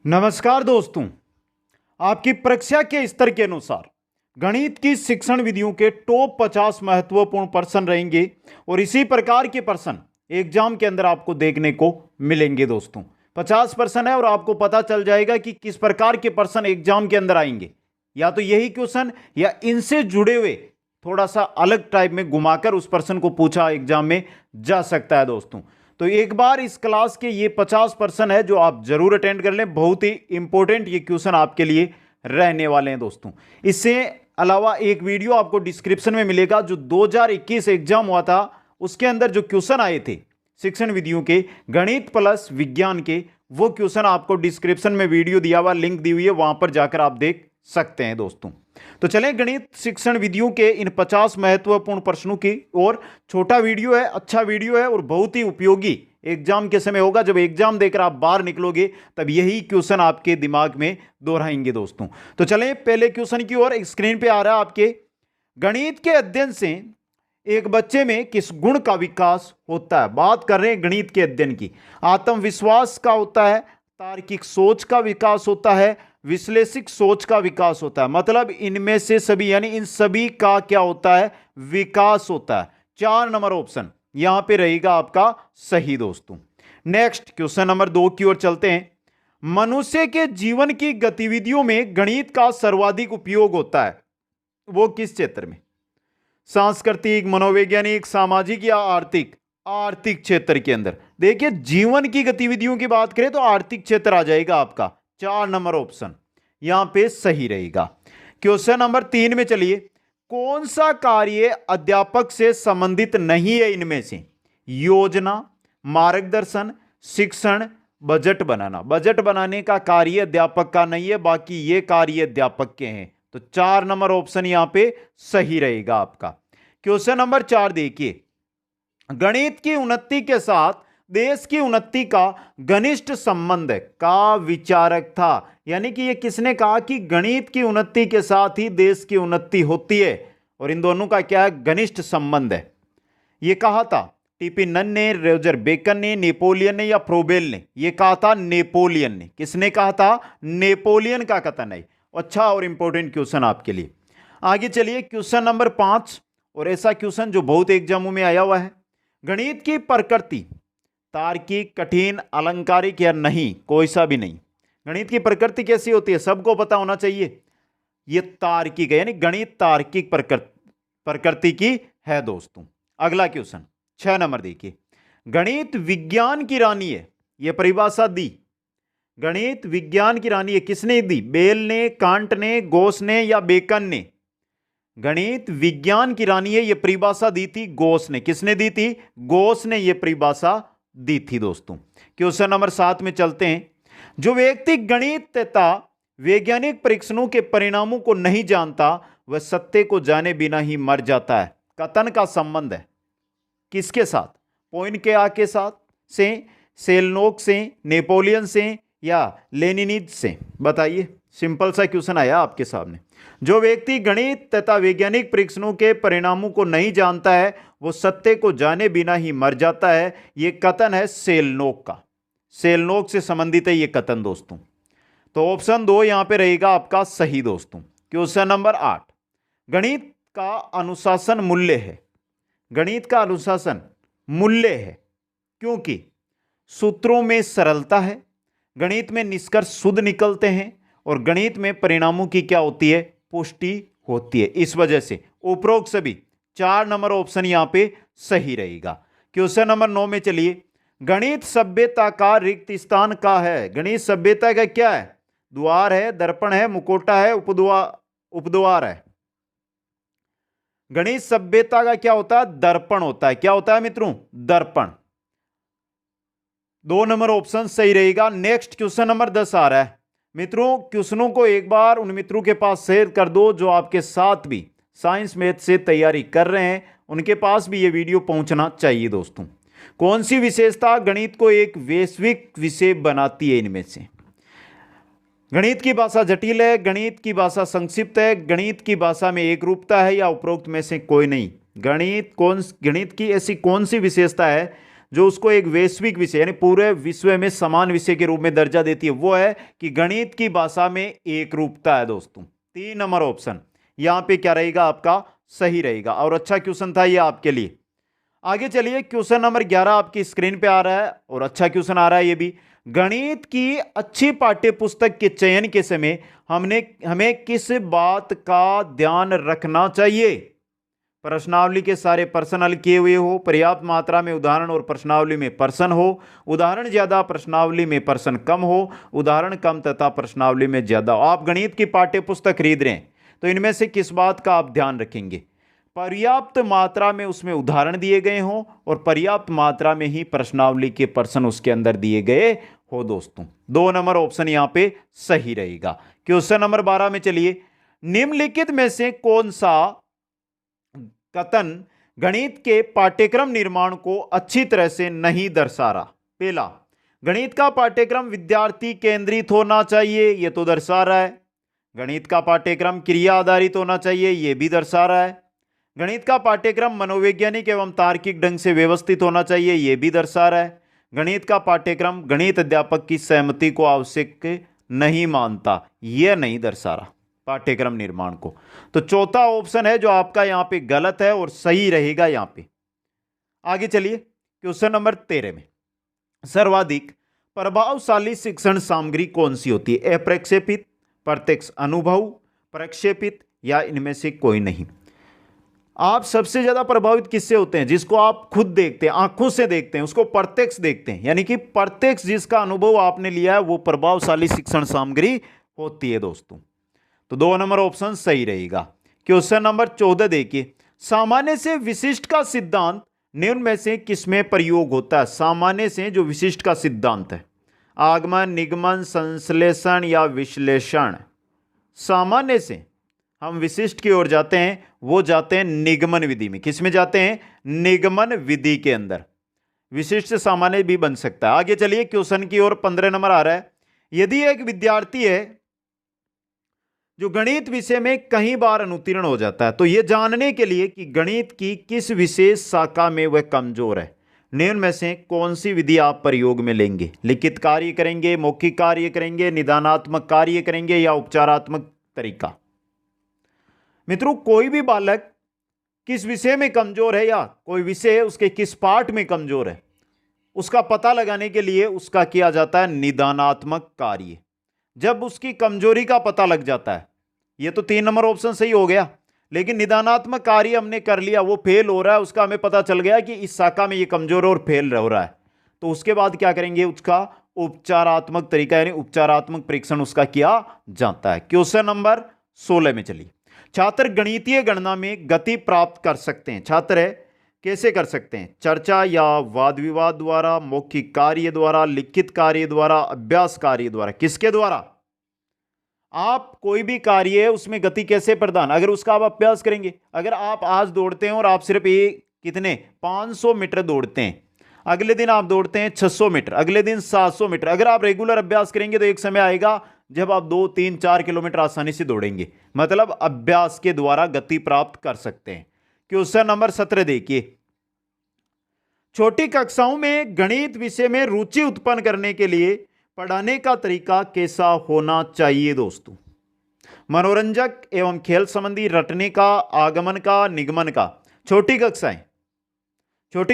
नमस्कार दोस्तों। आपकी परीक्षा के स्तर के अनुसार गणित की शिक्षण विधियों के टॉप 50 महत्वपूर्ण प्रश्न रहेंगे और इसी प्रकार के प्रश्न एग्जाम के अंदर आपको देखने को मिलेंगे। दोस्तों 50 प्रश्न है और आपको पता चल जाएगा कि किस प्रकार के प्रश्न एग्जाम के अंदर आएंगे, या तो यही क्वेश्चन या इनसे जुड़े हुए थोड़ा सा अलग टाइप में घुमाकर उस प्रश्न को पूछा एग्जाम में जा सकता है। दोस्तों तो एक बार इस क्लास के ये 50 प्रश्न है जो आप जरूर अटेंड कर लें, बहुत ही इंपॉर्टेंट ये क्वेश्चन आपके लिए रहने वाले हैं। दोस्तों इससे अलावा एक वीडियो आपको डिस्क्रिप्शन में मिलेगा जो 2021 एग्जाम हुआ था, उसके अंदर जो क्वेश्चन आए थे शिक्षण विधियों के गणित प्लस विज्ञान के, वो क्वेश्चन आपको डिस्क्रिप्शन में वीडियो दिया हुआ लिंक दी हुई है, वहां पर जाकर आप देख सकते हैं। दोस्तों तो चलें गणित शिक्षण विधियों के इन 50 महत्वपूर्ण प्रश्नों की और छोटा वीडियो है, अच्छा वीडियो है और बहुत ही उपयोगी एग्जाम के समय होगा। जब एग्जाम देकर आप बाहर निकलोगे तब यही क्वेश्चन आपके दिमाग में दोहराएंगे। दोस्तों तो चलें पहले क्वेश्चन की ओर। स्क्रीन पे आ रहा है आपके, गणित के अध्ययन से एक बच्चे में किस गुण का विकास होता है। बात कर रहे हैं गणित के अध्ययन की। आत्मविश्वास का होता है, तार्किक सोच का विकास होता है, विश्लेषिक सोच का विकास होता है। मतलब इनमें से सभी यानी इन सभी का क्या होता है, विकास होता है। 4 नंबर ऑप्शन यहां पे रहेगा आपका सही। दोस्तों नेक्स्ट क्वेश्चन नंबर 2 की ओर चलते हैं। मनुष्य के जीवन की गतिविधियों में गणित का सर्वाधिक उपयोग होता है, वो किस क्षेत्र में? सांस्कृतिक, मनोवैज्ञानिक, सामाजिक या आर्थिक? आर्थिक क्षेत्र के अंदर। देखिए जीवन की गतिविधियों की बात करें तो आर्थिक क्षेत्र आ जाएगा आपका। 4 नंबर ऑप्शन यहां पे सही रहेगा। क्वेश्चन नंबर 3 में चलिए, कौन सा कार्य अध्यापक से संबंधित नहीं है इनमें से? योजना, मार्गदर्शन, शिक्षण, बजट बनाना। बजट बनाने का कार्य अध्यापक का नहीं है, बाकी ये कार्य अध्यापक के हैं। तो 4 नंबर ऑप्शन यहां पे सही रहेगा आपका। क्वेश्चन नंबर 4 देखिए, गणित की उन्नति के साथ देश की उन्नति का घनिष्ठ संबंध का विचारक था। यानी कि ये किसने कहा कि गणित की उन्नति के साथ ही देश की उन्नति होती है और इन दोनों का क्या है, घनिष्ठ संबंध है। ये कहा था टीपी नन ने, रोजर बेकन ने, नेपोलियन ने या फ्रोबेल ने? ये कहा था नेपोलियन ने। किसने कहा था? नेपोलियन का कथन है। अच्छा और इंपॉर्टेंट क्वेश्चन आपके लिए। आगे चलिए क्वेश्चन नंबर 5, और ऐसा क्वेश्चन जो बहुत एग्जामों में आया हुआ है। गणित की प्रकृति तार्किक, कठिन, अलंकारिक या नहीं? कोई सा भी नहीं। गणित की प्रकृति कैसी होती है सबको पता होना चाहिए। ये तार्किक है, यानी गणित तार्किक प्रकृति की है। दोस्तों अगला क्वेश्चन 6 नंबर देखिए, गणित विज्ञान की रानी है, यह परिभाषा दी। गणित विज्ञान की रानी है, किसने दी? बेल ने, कांट ने, गोस ने या बेकन ने? गणित विज्ञान की रानी है, यह परिभाषा दी थी गोस ने। किसने दी थी? गोस ने यह परिभाषा दी थी। दोस्तों क्वेश्चन नंबर 7 में चलते हैं। जो व्यक्ति गणित तथा वैज्ञानिक परीक्षणों के परिणामों को नहीं जानता वह सत्य को जाने बिना ही मर जाता है। कथन का संबंध है किसके साथ? पोइनकेआ के साथ से, सेलनोक से, नेपोलियन से या लेनिनिद से? बताइए, सिंपल सा क्वेश्चन आया आपके सामने। जो व्यक्ति गणित तथा वैज्ञानिक परीक्षणों के परिणामों को नहीं जानता है वो सत्य को जाने बिना ही मर जाता है। यह कथन है सेलनोक का। सेलनोक से संबंधित है यह कथन। दोस्तों तो ऑप्शन 2 यहां पे रहेगा आपका सही। दोस्तों क्वेश्चन नंबर 8, गणित का अनुशासन मूल्य है। गणित का अनुशासन मूल्य है क्योंकि सूत्रों में सरलता है, गणित में निष्कर्ष शुद्ध निकलते हैं और गणित में परिणामों की क्या होती है, पुष्टि होती है। इस वजह से उपरोक्त सभी 4 नंबर ऑप्शन यहां पे सही रहेगा। क्वेश्चन नंबर 9 में चलिए, गणित सभ्यता का रिक्त स्थान का है। गणित सभ्यता का क्या है? द्वार है, दर्पण है, मुखौटा है, उपद्वार है। गणित सभ्यता का क्या होता है? दर्पण होता है। क्या होता है मित्रों? दर्पण। 2 नंबर ऑप्शन सही रहेगा। नेक्स्ट क्वेश्चन नंबर 10 आ रहा है। मित्रों क्वेश्चनों को एक बार उन मित्रों के पास शेयर कर दो जो आपके साथ भी साइंस मैथ से तैयारी कर रहे हैं, उनके पास भी ये वीडियो पहुंचना चाहिए। दोस्तों कौन सी विशेषता गणित को एक वैश्विक विषय बनाती है इनमें से? गणित की भाषा जटिल है, गणित की भाषा संक्षिप्त है, गणित की भाषा में एक रूपता है या उपरोक्त में से कोई नहीं? गणित की ऐसी कौन सी विशेषता है जो उसको एक वैश्विक विषय यानी पूरे विश्व में समान विषय के रूप में दर्जा देती है, वो है कि गणित की भाषा में एक रूपता है दोस्तों। 3 नंबर ऑप्शन यहां पे क्या रहेगा आपका, सही रहेगा। और अच्छा क्वेश्चन था ये आपके लिए। आगे चलिए, क्वेश्चन नंबर 11 आपकी स्क्रीन पे आ रहा है और अच्छा क्वेश्चन आ रहा है ये भी। गणित की अच्छी पाठ्य पुस्तक के चयन के समय हमें किस बात का ध्यान रखना चाहिए? प्रश्नावली के सारे प्रश्न हल किए हुए हो, पर्याप्त मात्रा में उदाहरण और प्रश्नावली में प्रश्न हो, उदाहरण ज्यादा प्रश्नावली में प्रश्न कम हो, उदाहरण कम तथा प्रश्नावली में ज्यादा हो। आप गणित की पाठ्य पुस्तक खरीद रहे हैं तो इनमें से किस बात का आप ध्यान रखेंगे? पर्याप्त मात्रा में उसमें उदाहरण दिए गए हों और पर्याप्त मात्रा में ही प्रश्नावली के प्रश्न उसके अंदर दिए गए हो दोस्तों। 2 नंबर ऑप्शन यहां पे सही रहेगा। क्वेश्चन नंबर 12 में चलिए, निम्नलिखित में से कौन सा कथन गणित के पाठ्यक्रम निर्माण को अच्छी तरह से नहीं दर्शा रहा? पहला, गणित का पाठ्यक्रम विद्यार्थी केंद्रित होना चाहिए, यह तो दर्शा रहा है। गणित का पाठ्यक्रम क्रिया आधारित होना चाहिए, यह भी दर्शा रहा है। गणित का पाठ्यक्रम मनोवैज्ञानिक एवं तार्किक ढंग से व्यवस्थित होना चाहिए, यह भी दर्शा रहा है। गणित का पाठ्यक्रम गणित अध्यापक की सहमति को आवश्यक नहीं मानता, यह नहीं दर्शा रहा पाठ्यक्रम निर्माण को। तो चौथा ऑप्शन है जो आपका यहां पे गलत है और सही रहेगा यहां पे। आगे चलिए, क्वेश्चन नंबर 13 में, सर्वाधिक प्रभावशाली शिक्षण सामग्री कौन सी होती है? अप्रक्षेपित, प्रत्यक्ष अनुभव, प्रक्षेपित या इनमें से कोई नहीं? आप सबसे ज्यादा प्रभावित किससे होते हैं? जिसको आप खुद देखते हैं, आंखों से देखते हैं, उसको प्रत्यक्ष देखते हैं, यानी कि प्रत्यक्ष जिसका अनुभव आपने लिया है वो प्रभावशाली शिक्षण सामग्री होती है दोस्तों। तो 2 नंबर ऑप्शन सही रहेगा। क्वेश्चन नंबर 14 देखिए, सामान्य से विशिष्ट का सिद्धांत निम्न में से किसमें प्रयोग होता है? सामान्य से जो विशिष्ट का सिद्धांत है, आगमन, निगमन, संश्लेषण या विश्लेषण? सामान्य से हम विशिष्ट की ओर जाते हैं, वो जाते हैं निगमन विधि में। किस में जाते हैं? निगमन विधि के अंदर। विशिष्ट से सामान्य भी बन सकता है। आगे चलिए, क्वेश्चन की ओर 15 नंबर आ रहा है, यदि एक विद्यार्थी है जो गणित विषय में कई बार अनुत्तीर्ण हो जाता है, तो यह जानने के लिए कि गणित की किस विशेष शाखा में वह कमजोर है, निम्न में से कौन सी विधि आप प्रयोग में लेंगे? लिखित कार्य करेंगे, मौखिक कार्य करेंगे, निदानात्मक कार्य करेंगे या उपचारात्मक तरीका? मित्रों, कोई भी बालक किस विषय में कमजोर है या कोई विषय उसके किस पार्ट में कमजोर है, उसका पता लगाने के लिए उसका किया जाता है निदानात्मक कार्य। जब उसकी कमजोरी का पता लग जाता है, ये तो 3 नंबर ऑप्शन सही हो गया, लेकिन निदानात्मक कार्य हमने कर लिया, वो फेल हो रहा है, उसका हमें पता चल गया कि इस शाखा में ये कमजोर है और फेल हो रहा है, तो उसके बाद क्या करेंगे? उसका उपचारात्मक तरीका यानी उपचारात्मक परीक्षण उसका किया जाता है। क्वेश्चन नंबर 16 में चलिए, छात्र गणितीय गणना में गति प्राप्त कर सकते हैं। छात्र है कैसे कर सकते हैं? चर्चा या वाद विवाद द्वारा, मौखिक कार्य द्वारा, लिखित कार्य द्वारा, अभ्यास कार्य द्वारा? किसके द्वारा? आप कोई भी कार्य है उसमें गति कैसे प्रदान, अगर उसका आप अभ्यास करेंगे, अगर आप आज दौड़ते हैं और आप सिर्फ कितने 500 मीटर दौड़ते हैं, अगले दिन आप दौड़ते हैं 600 मीटर, अगले दिन 700 मीटर, अगर आप रेगुलर अभ्यास करेंगे तो एक समय आएगा जब आप 2, 3, 4 किलोमीटर आसानी से दौड़ेंगे। मतलब अभ्यास के द्वारा गति प्राप्त कर सकते हैं। क्वेश्चन नंबर 17 देखिए, छोटी कक्षाओं में गणित विषय में रुचि उत्पन्न करने के लिए पढ़ाने का तरीका कैसा होना चाहिए दोस्तों? मनोरंजक एवं खेल संबंधी, रटने का, आगमन का, निगमन का? छोटी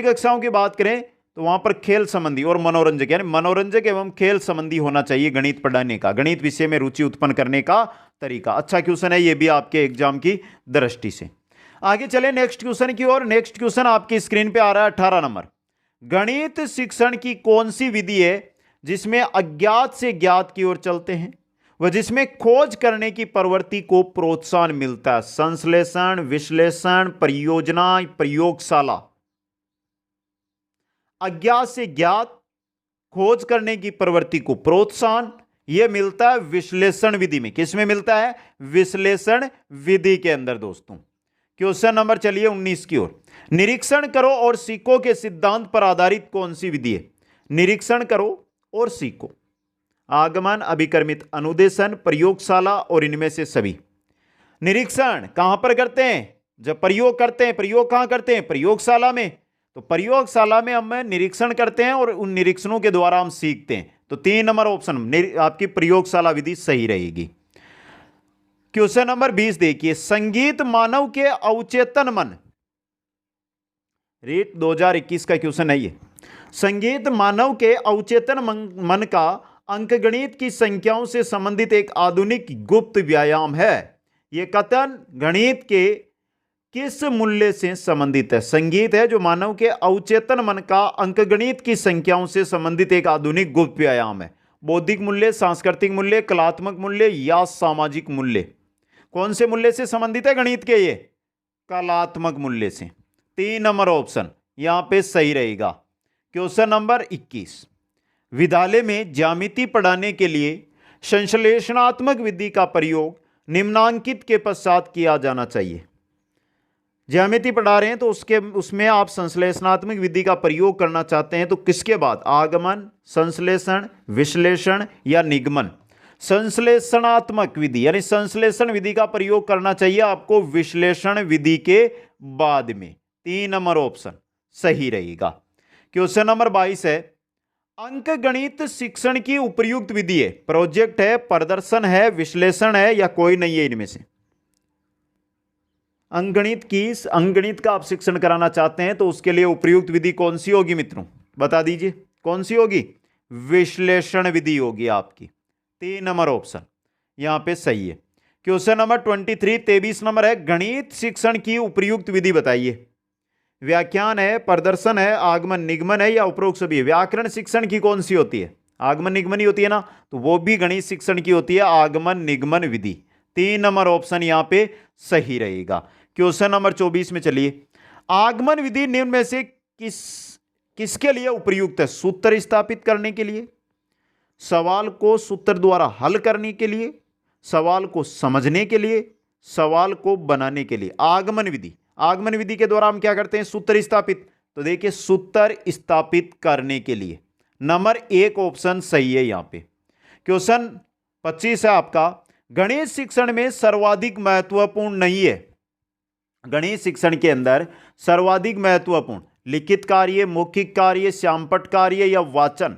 कक्षाओं की बात करें तो वहां पर खेल संबंधी और मनोरंजक, यानी मनोरंजक एवं खेल संबंधी होना चाहिए गणित पढ़ाने का, गणित विषय में रुचि उत्पन्न करने का तरीका। अच्छा क्वेश्चन है ये भी आपके एग्जाम की दृष्टि से। आगे चले नेक्स्ट क्वेश्चन की ओर। नेक्स्ट क्वेश्चन आपकी स्क्रीन पे आ रहा है 18 नंबर, गणित शिक्षण की कौन सी विधि है जिसमें अज्ञात से ज्ञात की ओर चलते हैं वह जिसमें खोज करने की प्रवृत्ति को प्रोत्साहन मिलता है? संश्लेषण, विश्लेषण, परियोजना, प्रयोगशाला? अज्ञात से ज्ञात, खोज करने की प्रवृत्ति को प्रोत्साहन, यह मिलता है विश्लेषण विधि में। किसमें मिलता है? विश्लेषण विधि के अंदर दोस्तों। क्वेश्चन नंबर चलिए 19 की ओर, निरीक्षण करो और सीखो के सिद्धांत पर आधारित कौन सी विधि है? निरीक्षण करो और सीखो, आगमन, अभिकर्मित अनुदेशन, प्रयोगशाला और इनमें से सभी? निरीक्षण कहां पर करते हैं? जब प्रयोग करते हैं। प्रयोग कहां करते हैं? प्रयोगशाला में। तो प्रयोगशाला में हम निरीक्षण करते हैं और उन निरीक्षणों के द्वारा हम सीखते हैं। तो 3 नंबर ऑप्शन आपकी प्रयोगशाला विधि सही रहेगी। क्वेश्चन नंबर 20 देखिए, संगीत मानव के अवचेतन मन, रीट 2021 का क्वेश्चन है ये। संगीत मानव के अवचेतन मन का अंकगणित की संख्याओं से संबंधित एक आधुनिक गुप्त व्यायाम है। यह कथन गणित के किस मूल्य से संबंधित है? संगीत है जो मानव के अवचेतन मन का अंकगणित की संख्याओं से संबंधित एक आधुनिक गुप्त व्यायाम है। बौद्धिक मूल्य, सांस्कृतिक मूल्य, कलात्मक मूल्य या सामाजिक मूल्य? कौन से मूल्य से संबंधित है गणित के? ये कलात्मक मूल्य से। 3 नंबर ऑप्शन यहां पे सही रहेगा। क्वेश्चन नंबर 21, विद्यालय में ज्यामिति पढ़ाने के लिए संश्लेषणात्मक विधि का प्रयोग निम्नांकित के पश्चात किया जाना चाहिए। ज्यामिति पढ़ा रहे हैं तो उसमें आप संश्लेषणात्मक विधि का प्रयोग करना चाहते हैं तो किसके बाद? आगमन, संश्लेषण, विश्लेषण या निगमन? संश्लेषणात्मक विधि यानी संश्लेषण विधि का प्रयोग करना चाहिए आपको विश्लेषण विधि के बाद में। 3 नंबर ऑप्शन सही रहेगा। क्वेश्चन नंबर 22 है, अंकगणित शिक्षण की उपयुक्त विधि है? प्रोजेक्ट है, प्रदर्शन है, विश्लेषण है या कोई नहीं है इनमें से? अंकगणित का आप शिक्षण कराना चाहते हैं तो उसके लिए उपयुक्त विधि कौन सी होगी मित्रों? बता दीजिए कौन सी होगी? विश्लेषण विधि होगी आपकी। 3 नंबर ऑप्शन यहां पे सही है। क्वेश्चन नंबर 23 नंबर है, गणित शिक्षण की उपयुक्त विधि बताइए। व्याख्यान है, प्रदर्शन है, आगमन निगमन है या उपरोक्त सभी? व्याकरण शिक्षण की कौन सी होती है? आगमन निगमन ही होती है ना, तो वो भी गणित शिक्षण की होती है आगमन निगमन विधि। 3 नंबर ऑप्शन यहां पे सही रहेगा। क्वेश्चन नंबर 24 में चलिए, आगमन विधि निम्न में से किसके लिए उपयुक्त है? सूत्र स्थापित करने के लिए, सवाल को सूत्र द्वारा हल करने के लिए, सवाल को समझने के लिए, सवाल को बनाने के लिए। आगमन विधि के द्वारा हम क्या करते हैं? सूत्र स्थापित। तो देखिए सूत्र स्थापित करने के लिए नंबर 1 ऑप्शन सही है यहां पे। क्वेश्चन 25 है आपका, गणित शिक्षण में सर्वाधिक महत्वपूर्ण नहीं है? गणित शिक्षण के अंदर सर्वाधिक महत्वपूर्ण लिखित कार्य, मौखिक कार्य, श्यामपट्ट कार्य या वाचन?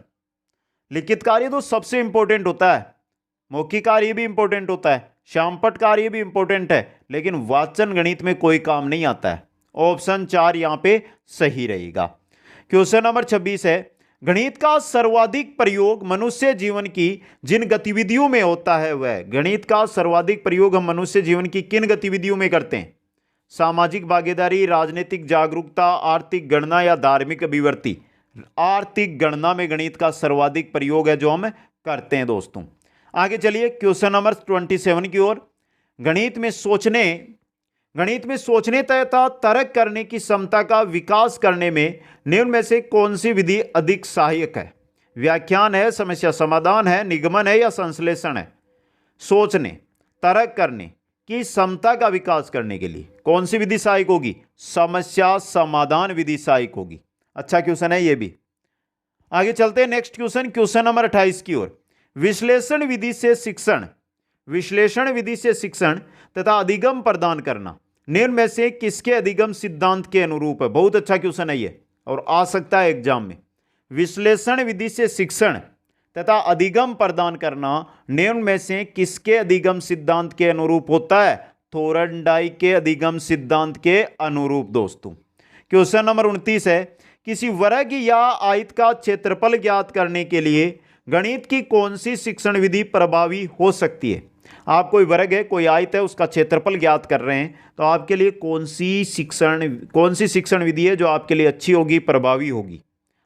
लिखित कार्य तो सबसे इंपॉर्टेंट होता है, मौखिक कार्य भी इंपॉर्टेंट होता है, श्यामपट्ट कार्य भी इंपॉर्टेंट है, लेकिन वाचन गणित में कोई काम नहीं आता है। ऑप्शन 4 यहां पे सही रहेगा। क्वेश्चन नंबर 26 है, गणित का सर्वाधिक प्रयोग मनुष्य जीवन की जिन गतिविधियों में होता है वह? गणित का सर्वाधिक प्रयोग हम मनुष्य जीवन की किन गतिविधियों में करते हैं? सामाजिक भागीदारी, राजनीतिक जागरूकता, आर्थिक गणना या धार्मिक अभिवृत्ति? आर्थिक गणना में गणित का सर्वाधिक प्रयोग है जो हम करते हैं दोस्तों। आगे चलिए क्वेश्चन नंबर 27 की ओर, गणित में सोचने तथा तर्क करने की क्षमता का विकास करने में निम्न में से कौन सी विधि अधिक सहायक है? व्याख्यान है, समस्या समाधान है, निगमन है या संश्लेषण है? सोचने तर्क करने की क्षमता का विकास करने के लिए कौन सी विधि सहायक होगी? समस्या समाधान विधि सहायक होगी। अच्छा क्वेश्चन है ये भी। आगे चलते हैं नेक्स्ट क्वेश्चन नंबर 28 की ओर, विश्लेषण विधि से शिक्षण तथा अधिगम प्रदान करना निम्न में से किसके अधिगम सिद्धांत के अनुरूप है? बहुत अच्छा क्वेश्चन है ये और आ सकता है एग्जाम में। विश्लेषण विधि से शिक्षण तथा अधिगम प्रदान करना निम्न में से किसके अधिगम सिद्धांत के अनुरूप होता है? थोरनडाइक के अधिगम सिद्धांत के अनुरूप दोस्तों। क्वेश्चन नंबर 29 है, किसी वर्ग या आयत का क्षेत्रफल ज्ञात करने के लिए गणित की कौन सी शिक्षण विधि प्रभावी हो सकती है? आप कोई वर्ग है, कोई आयत है, उसका क्षेत्रफल ज्ञात कर रहे हैं तो आपके लिए कौन सी शिक्षण विधि है जो आपके लिए अच्छी होगी, प्रभावी होगी?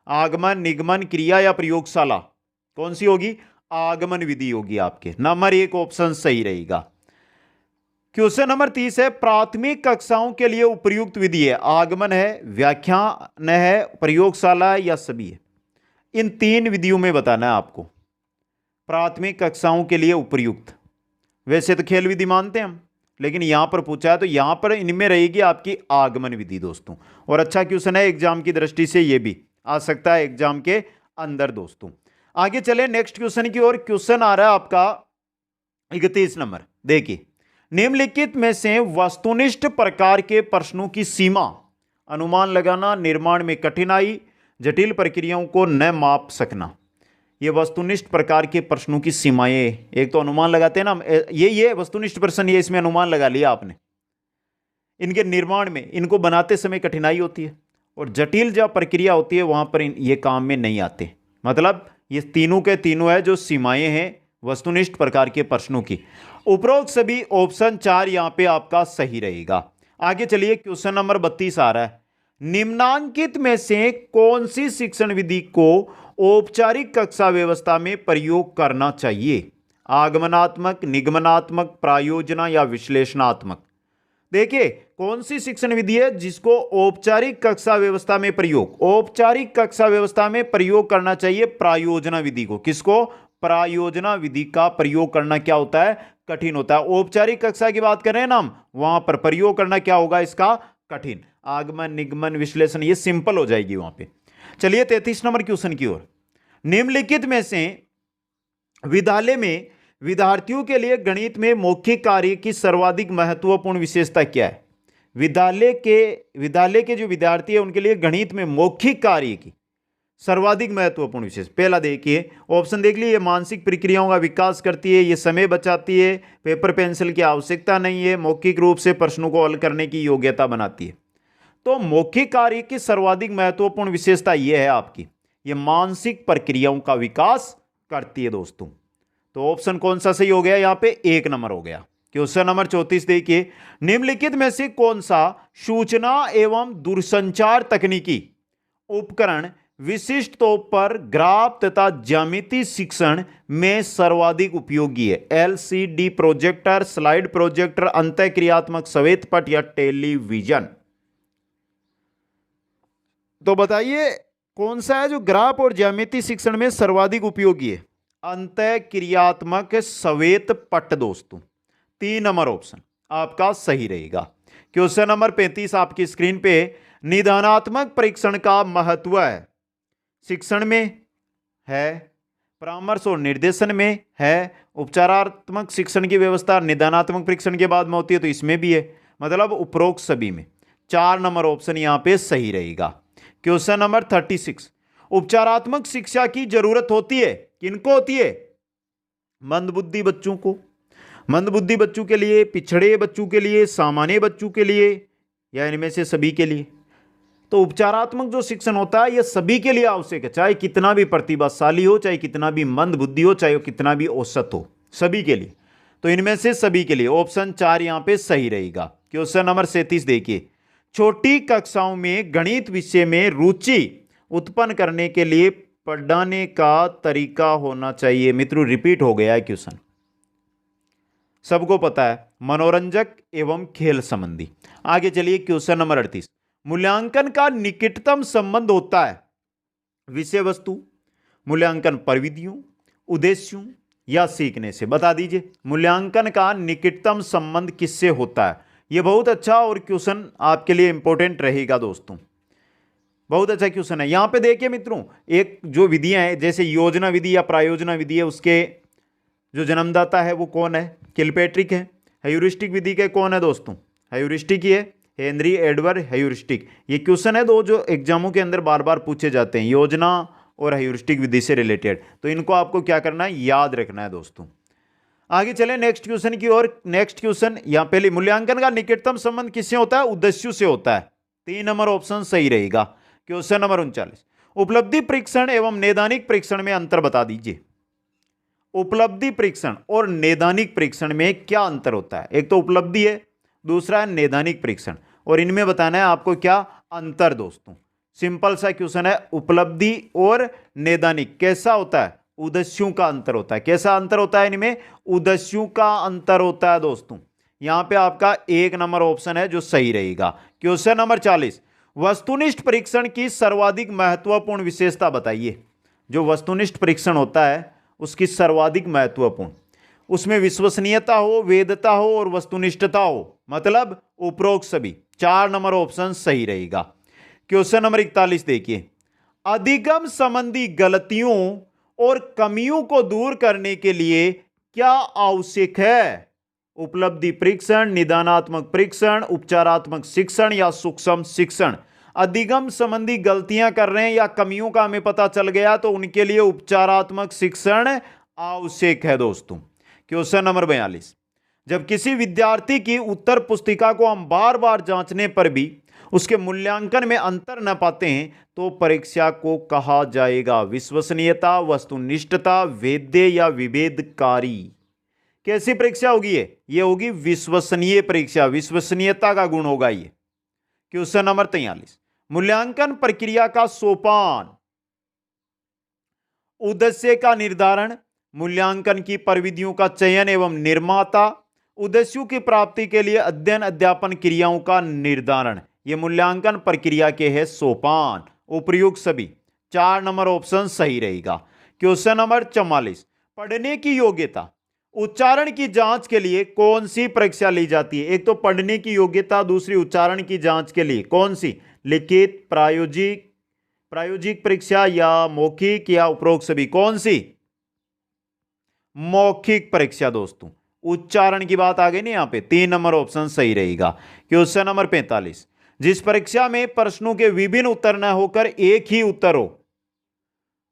आगमन, निगमन, क्रिया या प्रयोगशाला? कौन सी होगी? आगमन विधि होगी आपके। नंबर 1 ऑप्शन सही रहेगा। क्वेश्चन नंबर 30 है, प्राथमिक कक्षाओं के लिए उपयुक्त विधि है? आगमन है, व्याख्यान है, प्रयोगशाला या सभी है? इन 3 विधियों में बताना है आपको प्राथमिक कक्षाओं के लिए उपयुक्त। वैसे तो खेल विधि मानते हैं हम, लेकिन यहां पर पूछा है तो यहां पर इनमें रहेगी आपकी आगमन विधि दोस्तों। और अच्छा क्वेश्चन है एग्जाम की दृष्टि से, यह भी आ सकता है एग्जाम के अंदर दोस्तों। आगे चले नेक्स्ट क्वेश्चन की ओर। क्वेश्चन आ रहा है आपका 31 नंबर। देखिए, निम्नलिखित में से वस्तुनिष्ठ प्रकार के प्रश्नों की सीमा अनुमान लगाना, निर्माण में कठिनाई, जटिल प्रक्रियाओं को न माप सकना। ये वस्तुनिष्ठ प्रकार के प्रश्नों की सीमाएं। एक तो अनुमान लगाते हैं ना, ये वस्तुनिष्ठ प्रश्न, ये इसमें अनुमान लगा लिया आपने। इनके निर्माण में, इनको बनाते समय कठिनाई होती है, और जटिल जब प्रक्रिया होती है वहां पर ये काम में नहीं आते। मतलब ये तीनों के तीनों है जो सीमाएं हैं वस्तुनिष्ठ प्रकार के प्रश्नों की। उपरोक्त सभी ऑप्शन 4 यहां पे आपका सही रहेगा। आगे चलिए, क्वेश्चन नंबर 32 आ रहा है। निम्नांकित में से कौन सी शिक्षण विधि को औपचारिक कक्षा व्यवस्था में प्रयोग करना चाहिए? आगमनात्मक, निगमनात्मक, प्रायोजना या विश्लेषणात्मक? देखिए, कौन सी शिक्षण विधि है जिसको औपचारिक कक्षा व्यवस्था में प्रयोग, औपचारिक कक्षा व्यवस्था में प्रयोग करना चाहिए? प्रायोजना विधि को। किसको? प्रायोजना विधि का प्रयोग करना क्या होता है? कठिन होता है। औपचारिक कक्षा की बात कर रहे हैं ना हम, वहां पर प्रयोग करना क्या होगा इसका? कठिन। आगमन, निगमन, विश्लेषण ये सिंपल हो जाएगी वहां पे। चलिए 33 नंबर क्वेश्चन की ओर। निम्नलिखित में से विद्यालय में विद्यार्थियों के लिए गणित में मौखिक कार्य की सर्वाधिक महत्वपूर्ण विशेषता क्या है? विद्यालय के जो विद्यार्थी है उनके लिए गणित में मौखिक कार्य की सर्वाधिक महत्वपूर्ण विशेष, पहला देखिए ऑप्शन देख लीजिए। मानसिक प्रक्रियाओं का विकास करती है, ये समय बचाती है, पेपर पेंसिल की आवश्यकता नहीं है, मौखिक रूप से प्रश्नों को हल करने की योग्यता बनाती है। तो मौखिक कार्य की सर्वाधिक महत्वपूर्ण विशेषता यह है आपकी, ये मानसिक प्रक्रियाओं का विकास करती है दोस्तों। तो ऑप्शन कौन सा सही हो गया? यहां पे 1 नंबर हो गया। क्वेश्चन नंबर 34 देखिए। निम्नलिखित में से कौन सा सूचना एवं दूरसंचार तकनीकी उपकरण विशिष्ट तौर पर ग्राफ तथा ज्यामिति शिक्षण में सर्वाधिक उपयोगी है? एलसीडी प्रोजेक्टर, स्लाइड प्रोजेक्टर, अंतःक्रियात्मक श्वेत पट या टेलीविजन? तो बताइए कौन सा है जो ग्राफ और ज्यामिति शिक्षण में सर्वाधिक उपयोगी है? अंतःक्रियात्मक श्वेत पट दोस्तों। 3 नंबर ऑप्शन आपका सही रहेगा। क्वेश्चन नंबर 35 आपकी स्क्रीन पे। निदानात्मक परीक्षण का महत्व है शिक्षण में है, परामर्श और निर्देशन में है, उपचारात्मक शिक्षण की व्यवस्था निदानात्मक परीक्षण के बाद में होती है तो इसमें भी है, मतलब उपरोक्त सभी में। 4 नंबर ऑप्शन यहां पे सही रहेगा। Question number 36। उपचारात्मक शिक्षा की जरूरत होती है, किनको होती है? मंदबुद्धि बच्चों को। मंदबुद्धि बच्चों के लिए, पिछड़े बच्चों के लिए, सामान्य बच्चों के लिए, या इनमें से सभी के लिए? तो उपचारात्मक जो शिक्षण होता है यह सभी के लिए आवश्यक है, चाहे कितना भी प्रतिभाशाली हो, चाहे कितना भी मंदबुद्धि हो, चाहे कितना भी औसत हो, सभी के लिए। तो इनमें से सभी के लिए ऑप्शन 4 यहां पे सही रहेगा। क्वेश्चन नंबर 37 देखिए। छोटी कक्षाओं में गणित विषय में रुचि उत्पन्न करने के लिए पढ़ाने का तरीका होना चाहिए। मित्रों रिपीट हो गया है क्वेश्चन, सबको पता है, मनोरंजक एवं खेल संबंधी। आगे चलिए क्वेश्चन नंबर 38। मूल्यांकन का निकटतम संबंध होता है विषय वस्तु, मूल्यांकन प्रविधियों, उद्देश्यों या सीखने से? बता दीजिए मूल्यांकन का निकटतम संबंध किससे होता है? यह बहुत अच्छा और क्वेश्चन आपके लिए इंपॉर्टेंट रहेगा दोस्तों, बहुत अच्छा क्वेश्चन है। यहां पे देखिए मित्रों, एक जो विधियां हैं जैसे योजना विधि या प्रायोजना विधि है, उसके जो जन्मदाता है वो कौन है? किलपेट्रिक है। ह्यूरिस्टिक विधि के कौन है दोस्तों? ह्यूरिस्टिक ही है, हेनरी एडवर्ड ह्यूरिस्टिक। ये क्वेश्चन है दो जो एग्जामों के अंदर बार बार पूछे जाते हैं, योजना और ह्यूरिस्टिक विधि से रिलेटेड। तो इनको आपको क्या करना है? याद रखना है दोस्तों। आगे चले नेक्स्ट क्वेश्चन की ओर। नेक्स्ट क्वेश्चन यहां पहले, मूल्यांकन का निकटतम संबंध किससे होता है? उद्देश्यों से होता है। 3 नंबर ऑप्शन सही रहेगा। Question number 39। उपलब्धि परीक्षण एवं नैदानिक परीक्षण में अंतर बता दीजिए। उपलब्धि परीक्षण और नैदानिक परीक्षण में क्या अंतर होता है? एक तो उपलब्धि है, दूसरा है नैदानिक परीक्षण, और इनमें बताना है आपको क्या अंतर दोस्तों। सिंपल सा क्वेश्चन है, उपलब्धि और नैदानिक कैसा होता है? उद्देश्यों का अंतर होता है। कैसा अंतर होता है इनमें? उद्देश्यों का अंतर होता है दोस्तों। यहां पे आपका 1 नंबर ऑप्शन है जो सही रहेगा। Question number 40। वस्तुनिष्ठ परीक्षण की सर्वाधिक महत्वपूर्ण विशेषता बताइए। जो वस्तुनिष्ठ परीक्षण होता है उसकी सर्वाधिक महत्वपूर्ण, उसमें विश्वसनीयता हो, वेदता हो और वस्तुनिष्ठता हो, मतलब उपरोक्त सभी। 4 नंबर ऑप्शन सही रहेगा। क्वेश्चन नंबर 41 देखिए। अधिगम संबंधी गलतियों और कमियों को दूर करने के लिए क्या आवश्यक है? उपलब्धि परीक्षण, निदानात्मक परीक्षण, उपचारात्मक शिक्षण या सूक्ष्म शिक्षण? अधिगम संबंधी गलतियां कर रहे हैं या कमियों का हमें पता चल गया तो उनके लिए उपचारात्मक शिक्षण आवश्यक है दोस्तों। क्वेश्चन नंबर 42, जब किसी विद्यार्थी की उत्तर पुस्तिका को हम बार बार जांचने पर भी उसके मूल्यांकन में अंतर न पाते हैं तो परीक्षा को कहा जाएगा विश्वसनीयता, वस्तुनिष्ठता, वेद्य या विभेदकारी। कैसी परीक्षा होगी ये होगी विश्वसनीय परीक्षा, विश्वसनीयता का गुण होगा ये। क्वेश्चन नंबर 43, मूल्यांकन प्रक्रिया का सोपान, उद्देश्य का निर्धारण, मूल्यांकन की प्रविधियों का चयन एवं निर्माता, उद्देश्यों की प्राप्ति के लिए अध्ययन अध्यापन क्रियाओं का निर्धारण, ये मूल्यांकन प्रक्रिया के है सोपान। उपयुक्त सभी 4 नंबर ऑप्शन सही रहेगा। क्वेश्चन नंबर 44, पढ़ने की योग्यता, उच्चारण की जांच के लिए कौन सी परीक्षा ली जाती है? एक तो पढ़ने की योग्यता, दूसरी उच्चारण की जांच के लिए कौन सी? लिखित, प्रायोगिक परीक्षा या मौखिक या उपरोक्त सभी? कौन सी? मौखिक परीक्षा दोस्तों। उच्चारण की बात आ गई ना यहां पे, 3 नंबर ऑप्शन सही रहेगा। क्वेश्चन नंबर 45, जिस परीक्षा में प्रश्नों के विभिन्न उत्तर न होकर एक ही उत्तर हो,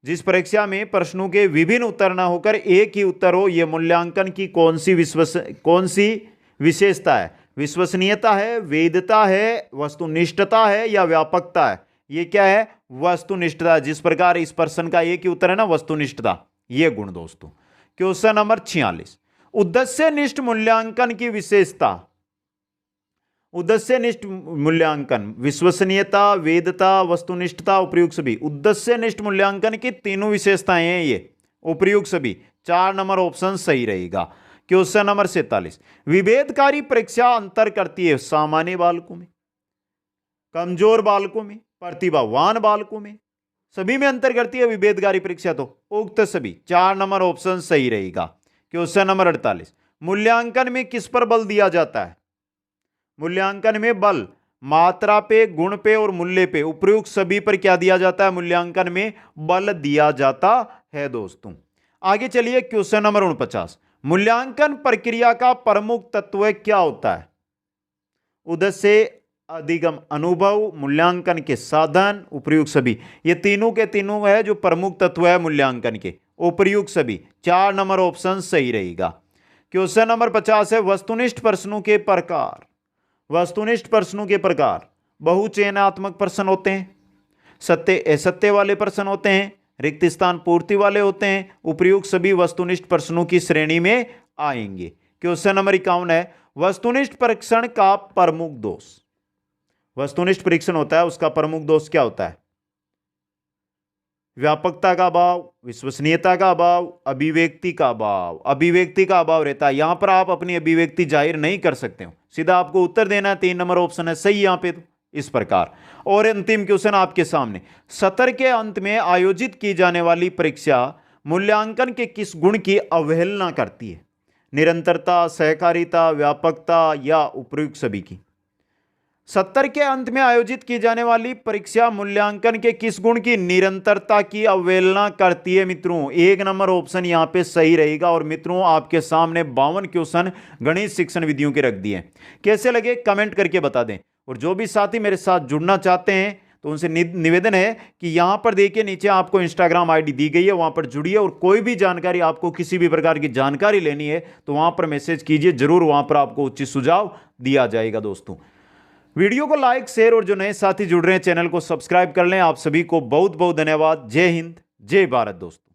जिस परीक्षा में प्रश्नों के विभिन्न उत्तर न होकर एक ही उत्तर हो, यह मूल्यांकन की कौन सी विशेषता है? विश्वसनीयता है, वैधता है, वस्तुनिष्ठता है या व्यापकता है? यह क्या है? वस्तुनिष्ठता। जिस प्रकार इस प्रश्न का एक ही उत्तर है ना, वस्तुनिष्ठता, यह गुण दोस्तों। क्वेश्चन नंबर 46, उद्देश्यनिष्ठ मूल्यांकन की विशेषता। उद्देश्यनिष्ठ मूल्यांकन, विश्वसनीयता, वैधता, वस्तुनिष्ठता, उपयुक्त सभी। उद्देश्यनिष्ठ मूल्यांकन की तीनों विशेषताएं हैं ये, उपयुक्त सभी। 4 नंबर ऑप्शन सही रहेगा। क्वेश्चन नंबर 47, विभेदकारी परीक्षा अंतर करती है सामान्य बालकों में, कमजोर बालकों में, प्रतिभावान बालकों में, सभी में अंतर करती है विभेदकारी परीक्षा तो उक्त सभी। 4 नंबर ऑप्शन सही रहेगा। क्वेश्चन नंबर 48, मूल्यांकन में किस पर बल दिया जाता है? मूल्यांकन में बल मात्रा पे, गुण पे और मूल्य पे, उपयुक्त सभी पर क्या दिया जाता है? मूल्यांकन में बल दिया जाता है दोस्तों। आगे चलिए क्वेश्चन नंबर 49, मूल्यांकन प्रक्रिया का प्रमुख तत्व क्या होता है? उद्देश्य, अधिगम, अनुभव, मूल्यांकन के साधन, उपयुक्त सभी। ये तीनों के तीनों है जो प्रमुख तत्व है मूल्यांकन के, उपयुक्त सभी। 4 नंबर ऑप्शन सही रहेगा। क्वेश्चन नंबर 50 है वस्तुनिष्ठ प्रश्नों के प्रकार। वस्तुनिष्ठ प्रश्नों के प्रकार, बहुचयनात्मक प्रश्न होते हैं, सत्य असत्य वाले प्रश्न होते हैं, रिक्त स्थान पूर्ति वाले होते हैं, उपयुक्त सभी वस्तुनिष्ठ प्रश्नों की श्रेणी में आएंगे। क्वेश्चन नंबर 51 है वस्तुनिष्ठ परीक्षण का प्रमुख दोष। वस्तुनिष्ठ परीक्षण होता है, उसका प्रमुख दोष क्या होता है? व्यापकता का अभाव, विश्वसनीयता का अभाव, अभिव्यक्ति का अभाव। अभिव्यक्ति का अभाव रहता है, यहां पर आप अपनी अभिव्यक्ति जाहिर नहीं कर सकते हो, सीधा आपको उत्तर देना है। 3 नंबर ऑप्शन है सही यहां पे तो इस प्रकार। और अंतिम क्वेश्चन आपके सामने, सत्र के अंत में आयोजित की जाने वाली परीक्षा मूल्यांकन के किस गुण की अवहेलना करती है? निरंतरता, सहकारिता, व्यापकता या उपयुक्त सभी की? सत्र के अंत में आयोजित की जाने वाली परीक्षा मूल्यांकन के किस गुण की? निरंतरता की अवहेलना करती है मित्रों। 1 नंबर ऑप्शन यहां पे सही रहेगा। और मित्रों आपके सामने 52 क्वेश्चन गणित शिक्षण विधियों के रख दिए। कैसे लगे कमेंट करके बता दें। और जो भी साथी मेरे साथ जुड़ना चाहते हैं तो उनसे निवेदन है कि यहां पर देखिए नीचे आपको इंस्टाग्राम आईडी दी गई है, वहां पर जुड़िए। और कोई भी जानकारी, आपको किसी भी प्रकार की जानकारी लेनी है तो वहां पर मैसेज कीजिए, जरूर वहां पर आपको उचित सुझाव दिया जाएगा दोस्तों। वीडियो को लाइक, शेयर और जो नए साथी जुड़ रहे हैं चैनल को सब्सक्राइब कर लें। आप सभी को बहुत बहुत धन्यवाद। जय हिंद, जय भारत दोस्तों।